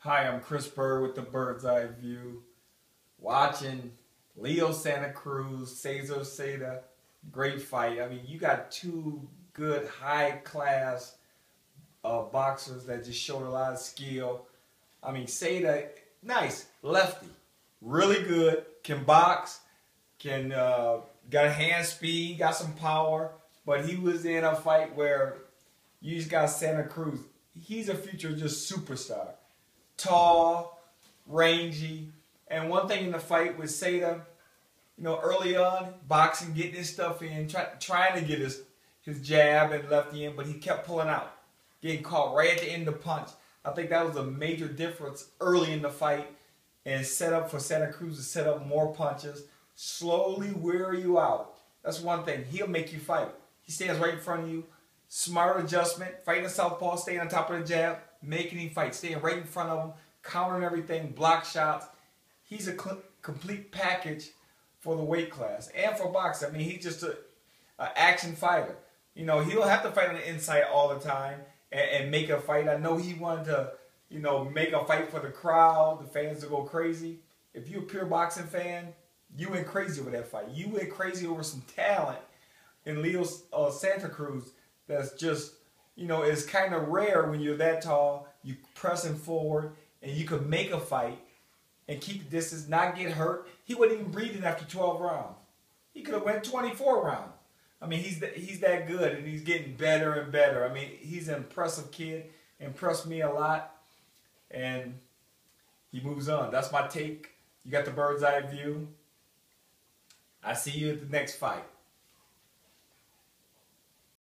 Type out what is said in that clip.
Hi, I'm Chris Bird with the Bird's Eye View. Watching Leo Santa Cruz, Cesar Seda, great fight. I mean, you got two good high-class boxers that just showed a lot of skill. I mean, Seda, nice, lefty, really good, can box, can got hand speed, got some power, but he was in a fight where you just got Santa Cruz. He's a future just superstar. Tall, rangy, and one thing in the fight with Seda, early on, boxing, getting his stuff in, trying to get his jab and lefty in, but he kept pulling out, getting caught right at the end of the punch. I think that was a major difference early in the fight, and set up for Santa Cruz to set up more punches, slowly wear you out. That's one thing. He'll make you fight. He stands right in front of you. Smart adjustment, fighting the southpaw, staying on top of the jab, making him fight, staying right in front of him, countering everything, block shots. He's a complete package for the weight class and for boxing. I mean, he's just an action fighter. He'll have to fight on the inside all the time and make a fight. I know he wanted to, make a fight for the crowd, the fans to go crazy. If you're a pure boxing fan, you went crazy over that fight. You went crazy over some talent in Leo Santa Cruz. That's just, it's kind of rare when you're that tall, you pressing forward, and you can make a fight and keep the distance, not get hurt. He wasn't even breathing after 12 rounds. He could have went 24 rounds. I mean, he's that good, and he's getting better and better. I mean, he's an impressive kid, impressed me a lot, and he moves on. That's my take. You got the Bird's Eye View. I see you at the next fight.